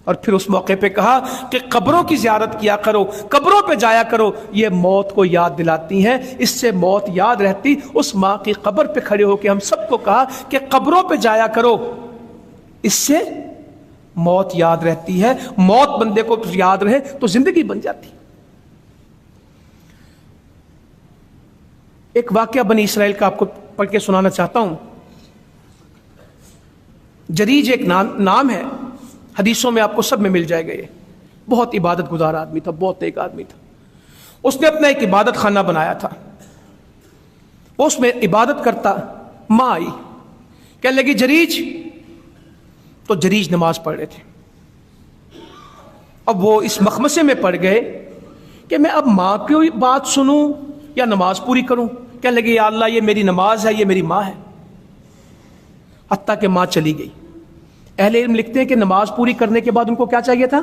اور پھر اس موقع پہ کہا کہ قبروں کی زیارت کیا کرو، قبروں پہ جایا کرو، یہ موت کو یاد دلاتی ہیں، اس سے موت یاد رہتی۔ اس ماں کی قبر پہ کھڑے ہو کے ہم سب کو کہا کہ قبروں پہ جایا کرو، اس سے موت یاد رہتی ہے، موت بندے کو یاد رہے تو زندگی بن جاتی۔ ایک واقعہ بنی اسرائیل کا آپ کو پڑھ کے سنانا چاہتا ہوں۔ جریج ایک نام ہے، حدیثوں میں آپ کو سب میں مل جائے گا۔ یہ بہت عبادت گزار آدمی تھا، بہت ایک آدمی تھا۔ اس نے اپنا ایک عبادت خانہ بنایا تھا، وہ اس میں عبادت کرتا۔ ماں آئی، کہنے لگی جریج، تو جریج نماز پڑھ رہے تھے۔ اب وہ اس مخمسے میں پڑ گئے کہ میں اب ماں کی بات سنوں یا نماز پوری کروں۔ کہنے لگے یا اللہ یہ میری نماز ہے، یہ میری ماں ہے۔ حتیٰ کہ ماں چلی گئی۔ اہل علم لکھتے ہیں کہ نماز پوری کرنے کے بعد ان کو کیا چاہیے تھا؟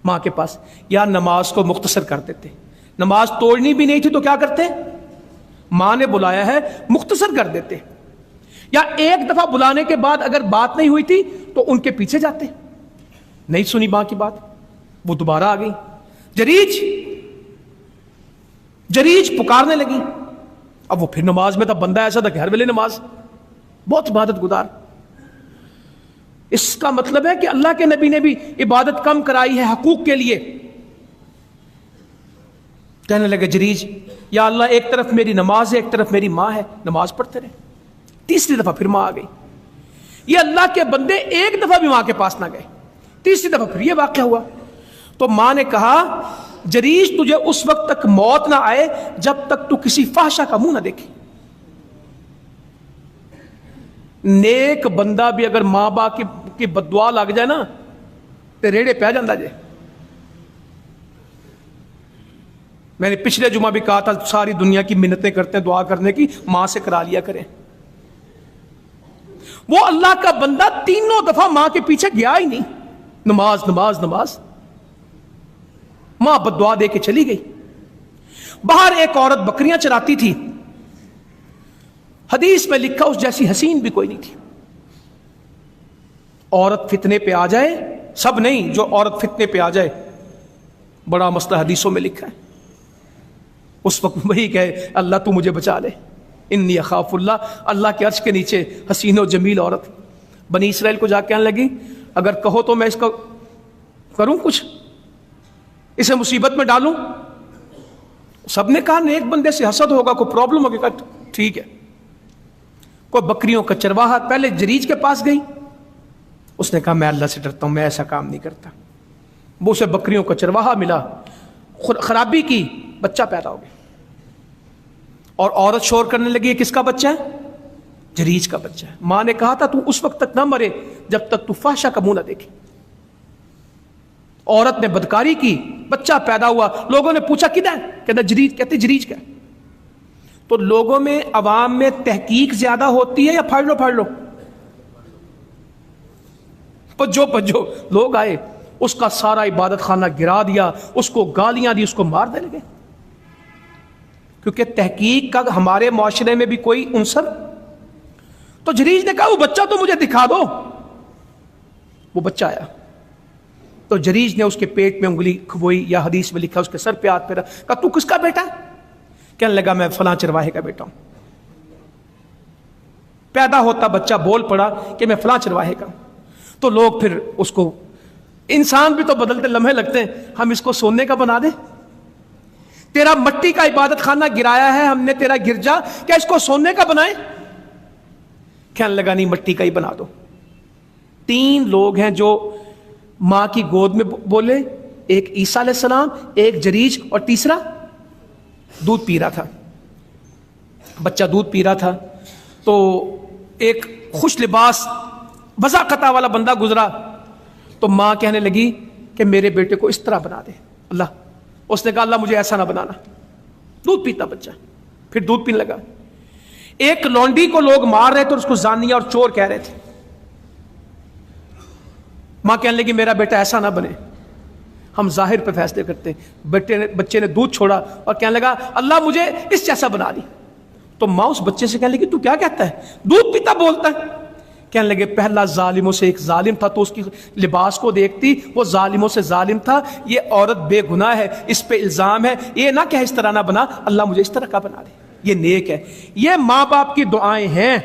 ماں کے پاس یا نماز کو مختصر کر دیتے، نماز توڑنی بھی نہیں تھی تو کیا کرتے؟ ماں نے بلایا ہے مختصر کر دیتے، یا ایک دفعہ بلانے کے بعد اگر بات نہیں ہوئی تھی تو ان کے پیچھے جاتے۔ نہیں سنی ماں کی بات، وہ دوبارہ آ گئی، جریج پکارنے لگی۔ اب وہ پھر نماز میں تھا، بندہ ایسا تھا کہ ہر ویلے نماز، بہت عبادت گزار۔ اس کا مطلب ہے کہ اللہ کے نبی نے بھی عبادت کم کرائی ہے حقوق کے لیے۔ کہنے لگے جریج یا اللہ ایک طرف میری نماز ہے، ایک طرف میری ماں ہے، نماز پڑھتے رہے۔ تیسری دفعہ پھر ماں آ گئی۔ یہ اللہ کے بندے ایک دفعہ بھی ماں کے پاس نہ گئے، تیسری دفعہ پھر یہ واقعہ ہوا۔ تو ماں نے کہا جریج تجھے اس وقت تک موت نہ آئے جب تک تو کسی فحشہ کا منہ نہ دیکھے۔ نیک بندہ بھی اگر ماں باپ کی بددعا لگ جائے نا تو ریڑے پہ جاندہ جائے۔ میں نے پچھلے جمعہ بھی کہا تھا ساری دنیا کی منتیں کرتے ہیں دعا کرنے کی، ماں سے کرا لیا کریں۔ وہ اللہ کا بندہ تینوں دفعہ ماں کے پیچھے گیا ہی نہیں، نماز نماز نماز، ماں بددعا دے کے چلی گئی۔ باہر ایک عورت بکریاں چراتی تھی، حدیث میں لکھا اس جیسی حسین بھی کوئی نہیں تھی۔ عورت فتنے پہ آ جائے، سب نہیں، جو عورت فتنے پہ آ جائے بڑا مسئلہ حدیثوں میں لکھا ہے، اس وقت وہی کہے اللہ تو مجھے بچا لے، انی اخاف اللہ۔ اللہ کے عرش کے نیچے حسین و جمیل عورت بنی اسرائیل کو جا کے کہنے لگی اگر کہو تو میں اس کا کروں کچھ، اسے مصیبت میں ڈالوں۔ سب نے کہا نیک بندے سے حسد ہوگا، کوئی پرابلم ہوگی، کہا ٹھیک ہے۔ کوئی بکریوں کا چرواہا پہلے جریج کے پاس گئی، اس نے کہا میں اللہ سے ڈرتا ہوں، میں ایسا کام نہیں کرتا۔ وہ اسے بکریوں کا چرواہا ملا، خرابی کی، بچہ پیدا ہو گیا، اور عورت شور کرنے لگی یہ کس کا بچہ ہے؟ جریج کا بچہ ہے۔ ماں نے کہا تھا تو اس وقت تک نہ مرے جب تک تو فحشہ کا منہ نہ دیکھے۔ عورت نے بدکاری کی، بچہ پیدا ہوا، لوگوں نے پوچھا کدھر ہے؟ کہتا جریج، کہتے جریج کا۔ تو لوگوں میں عوام میں تحقیق زیادہ ہوتی ہے یا پھاڑ لو پھاڑ لو؟ پجو لوگ آئے، اس کا سارا عبادت خانہ گرا دیا، اس کو گالیاں دی، اس کو مار دے لگے، کیونکہ تحقیق کا ہمارے معاشرے میں بھی کوئی عنصر۔ تو جریج نے کہا وہ بچہ تو مجھے دکھا دو۔ وہ بچہ آیا تو جریج نے اس کے پیٹ میں انگلی کھبوئی، یا حدیث میں لکھا اس کے سر پہ ہاتھ پھیرا، کہا تو کس کا بیٹا ہے؟ کہنے لگا میں فلاں چرواہے کا بیٹا ہوں۔ پیدا ہوتا بچہ بول پڑا کہ میں فلاں چرواہے کا ہوں۔ تو لوگ پھر اس کو انسان بھی تو بدلتے لمحے لگتے ہیں, ہم اس کو سونے کا بنا دیں. تیرا مٹی کا عبادت خانہ گرایا ہے ہم نے, تیرا گرجا, کیا اس کو سونے کا بنائیں؟ کہنے لگا نہیں, مٹی کا ہی بنا دو. 3 لوگ ہیں جو ماں کی گود میں بولے, ایک عیسیٰ علیہ السلام, ایک جریج, اور تیسرا دودھ پی رہا تھا. بچہ دودھ پی رہا تھا تو ایک خوش لباس وضاقتہ والا بندہ گزرا, تو ماں کہنے لگی کہ میرے بیٹے کو اس طرح بنا دے اللہ. اس نے کہا اللہ مجھے ایسا نہ بنانا. دودھ پیتا بچہ, پھر دودھ پینے لگا. ایک لونڈی کو لوگ مار رہے تھے اور اس کو زانیہ اور چور کہہ رہے تھے. ماں کہنے لگی میرا بیٹا ایسا نہ بنے, ہم ظاہر پہ فیصلے کرتے ہیں. بچے نے دودھ چھوڑا اور کہنے لگا اللہ مجھے اس جیسا بنا دی. تو ماں اس بچے سے کہنے لگی تو کیا کہتا ہے, دودھ پیتا بولتا ہے. کہنے لگے پہلا ظالموں سے ایک ظالم تھا, تو اس کی لباس کو دیکھتی, وہ ظالموں سے ظالم تھا. یہ عورت بے گناہ ہے, اس پہ الزام ہے, یہ نہ کہ اس طرح نہ بنا, اللہ مجھے اس طرح کا بنا دے, یہ نیک ہے. یہ ماں باپ کی دعائیں ہیں,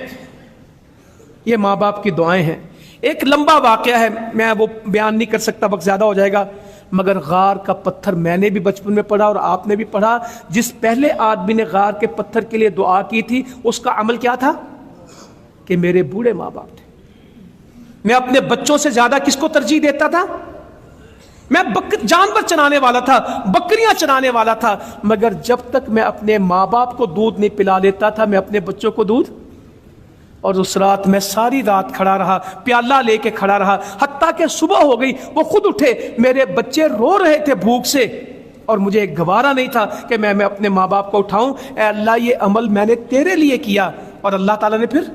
یہ ماں باپ کی دعائیں ہیں. ایک لمبا واقعہ ہے, میں وہ بیان نہیں کر سکتا, وقت زیادہ ہو جائے گا, مگر غار کا پتھر میں نے بھی بچپن میں پڑھا اور آپ نے بھی پڑھا. جس پہلے آدمی نے غار کے پتھر کے لیے دعا کی تھی, اس کا عمل کیا تھا کہ میرے بوڑھے ماں باپ تھے, میں اپنے بچوں سے زیادہ کس کو ترجیح دیتا تھا؟ میں جانور چرانے والا تھا, بکریاں چرانے والا تھا, مگر جب تک میں اپنے ماں باپ کو دودھ نہیں پلا لیتا تھا, میں اپنے بچوں کو دودھ. اور اس رات میں ساری رات کھڑا رہا, پیالہ لے کے کھڑا رہا, حتیٰ کہ صبح ہو گئی. وہ خود اٹھے, میرے بچے رو رہے تھے بھوک سے, اور مجھے ایک گوارا نہیں تھا کہ میں اپنے ماں باپ کو اٹھاؤں. اے اللہ یہ عمل میں نے تیرے لیے کیا, اور اللہ تعالیٰ نے پھر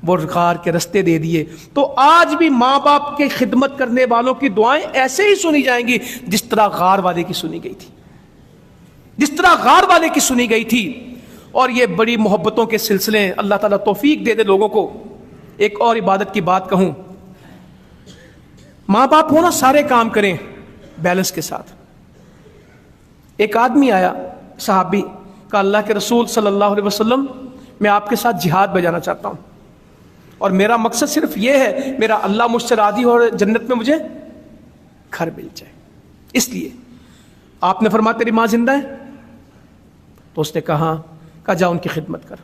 وہ غار کے رستے دے دیے. تو آج بھی ماں باپ کے خدمت کرنے والوں کی دعائیں ایسے ہی سنی جائیں گی جس طرح غار والے کی سنی گئی تھی, جس طرح غار والے کی سنی گئی تھی. اور یہ بڑی محبتوں کے سلسلے ہیں, اللہ تعالیٰ توفیق دے دے لوگوں کو. ایک اور عبادت کی بات کہوں, ماں باپ ہونا سارے کام کریں بیلنس کے ساتھ. ایک آدمی آیا صحابی کا, اللہ کے رسول صلی اللہ علیہ وسلم میں آپ کے ساتھ جہاد پہ جانا چاہتا ہوں, اور میرا مقصد صرف یہ ہے میرا اللہ مجھ سے راضی ہو اور جنت میں مجھے گھر مل جائے, اس لیے. آپ نے فرمایا تیری ماں زندہ ہے؟ تو اس نے کہا جا ان کی خدمت کر.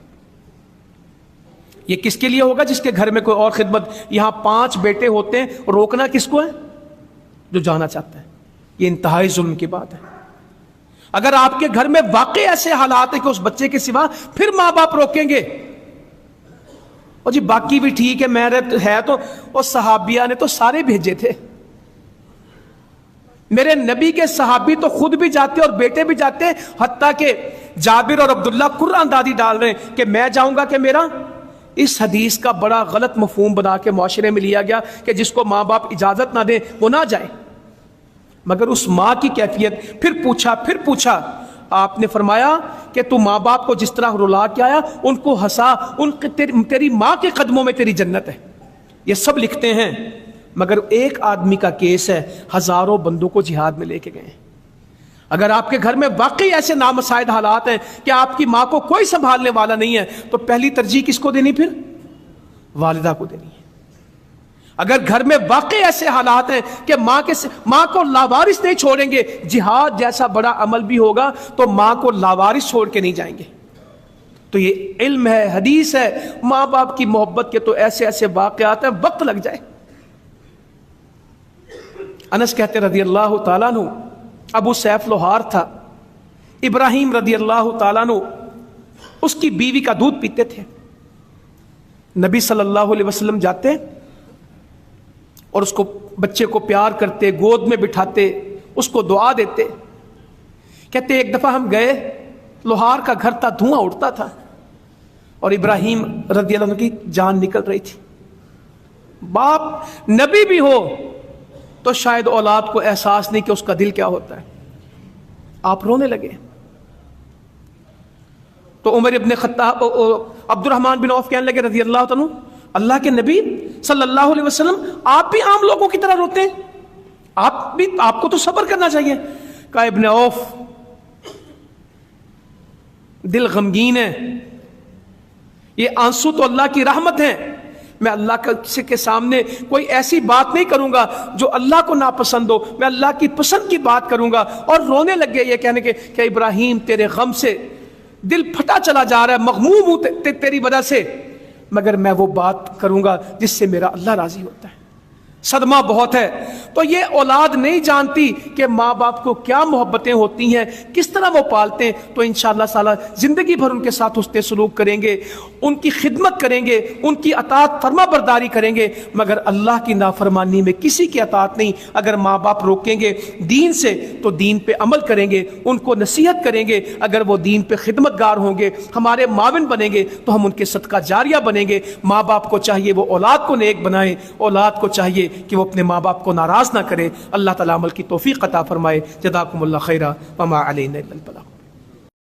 یہ کس کے لیے ہوگا؟ جس کے گھر میں کوئی اور خدمت. یہاں 5 بیٹے ہوتے ہیں, روکنا کس کو ہے؟ جو جانا چاہتا ہے. یہ انتہائی ظلم کی بات ہے. اگر آپ کے گھر میں واقعی ایسے حالات ہیں کہ اس بچے کے سوا پھر ماں باپ روکیں گے, اور جی باقی بھی ٹھیک ہے, میرے ہے تو اور صحابیہ نے تو سارے بھیجے تھے. میرے نبی کے صحابی تو خود بھی جاتے اور بیٹے بھی جاتے, حتیٰ کہ جابر اور عبداللہ قرآن دادی ڈال رہے ہیں کہ میں جاؤں گا کہ میرا. اس حدیث کا بڑا غلط مفہوم بنا کے معاشرے میں لیا گیا کہ جس کو ماں باپ اجازت نہ دیں وہ نہ جائے. مگر اس ماں کی کیفیت, پھر پوچھا, آپ نے فرمایا کہ تو ماں باپ کو جس طرح رلا کے آیا ان کو ہنسا, تیری ماں کے قدموں میں تیری جنت ہے. یہ سب لکھتے ہیں, مگر ایک آدمی کا کیس ہے, ہزاروں بندوں کو جہاد میں لے کے گئے. اگر آپ کے گھر میں واقعی ایسے نامساعد حالات ہیں کہ آپ کی ماں کو کوئی سنبھالنے والا نہیں ہے, تو پہلی ترجیح کس کو دینی؟ پھر والدہ کو دینی ہے. اگر گھر میں واقعی ایسے حالات ہیں کہ ماں کو لاوارث نہیں چھوڑیں گے, جہاد جیسا بڑا عمل بھی ہوگا تو ماں کو لاوارث چھوڑ کے نہیں جائیں گے. تو یہ علم ہے, حدیث ہے, ماں باپ کی محبت کے تو ایسے ایسے واقعات ہیں, وقت لگ جائے. انس کہتے رضی اللہ تعالیٰ عنہ, ابو سیف لوہار تھا, ابراہیم رضی اللہ تعالیٰ عنہ اس کی بیوی کا دودھ پیتے تھے. نبی صلی اللہ علیہ وسلم جاتے اور اس کو, بچے کو پیار کرتے, گود میں بٹھاتے, اس کو دعا دیتے. کہتے ایک دفعہ ہم گئے, لوہار کا گھر تھا, دھواں اٹھتا تھا, اور ابراہیم رضی اللہ عنہ کی جان نکل رہی تھی. باپ نبی بھی ہو تو شاید اولاد کو احساس نہیں کہ اس کا دل کیا ہوتا ہے. آپ رونے لگے. تو عمر ابن خطاب, عبد الرحمن بن عوف کہنے لگے رضی اللہ عنہ, اللہ کے نبی صلی اللہ علیہ وسلم آپ بھی عام لوگوں کی طرح روتے ہیں, آپ کو تو صبر کرنا چاہیے. کہا ابن عوف دل غمگین ہے, یہ آنسو تو اللہ کی رحمت ہے, میں اللہ کے سامنے کوئی ایسی بات نہیں کروں گا جو اللہ کو ناپسند ہو، میں اللہ کی پسند کی بات کروں گا۔ اور رونے لگ گئے یہ کہنے کے کہ ابراہیم تیرے غم سے دل پھٹا چلا جا رہا ہے، مغموم ہوں تیری وجہ سے، مگر میں وہ بات کروں گا جس سے میرا اللہ راضی ہوتا ہے۔ صدمہ بہت ہے۔ تو یہ اولاد نہیں جانتی کہ ماں باپ کو کیا محبتیں ہوتی ہیں، کس طرح وہ پالتے ہیں، تو انشاءاللہ تعالی زندگی بھر ان کے ساتھ حسن سلوک کریں گے، ان کی خدمت کریں گے، ان کی اطاعت فرما برداری کریں گے، مگر اللہ کی نافرمانی میں کسی کی اطاعت نہیں۔ اگر ماں باپ روکیں گے دین سے تو دین پہ عمل کریں گے، ان کو نصیحت کریں گے، اگر وہ دین پہ خدمت گار ہوں گے، ہمارے معاون بنیں گے تو ہم ان کے صدقہ جاریہ بنیں گے۔ ماں باپ کو چاہیے وہ اولاد کو نیک بنائیں، اولاد کو چاہیے کہ وہ اپنے ماں باپ کو ناراض نہ کرے۔ اللہ تعالیٰ عمل کی توفیق عطا فرمائے۔ جزاکم اللہ خیرا وما علینا الا البلاغ۔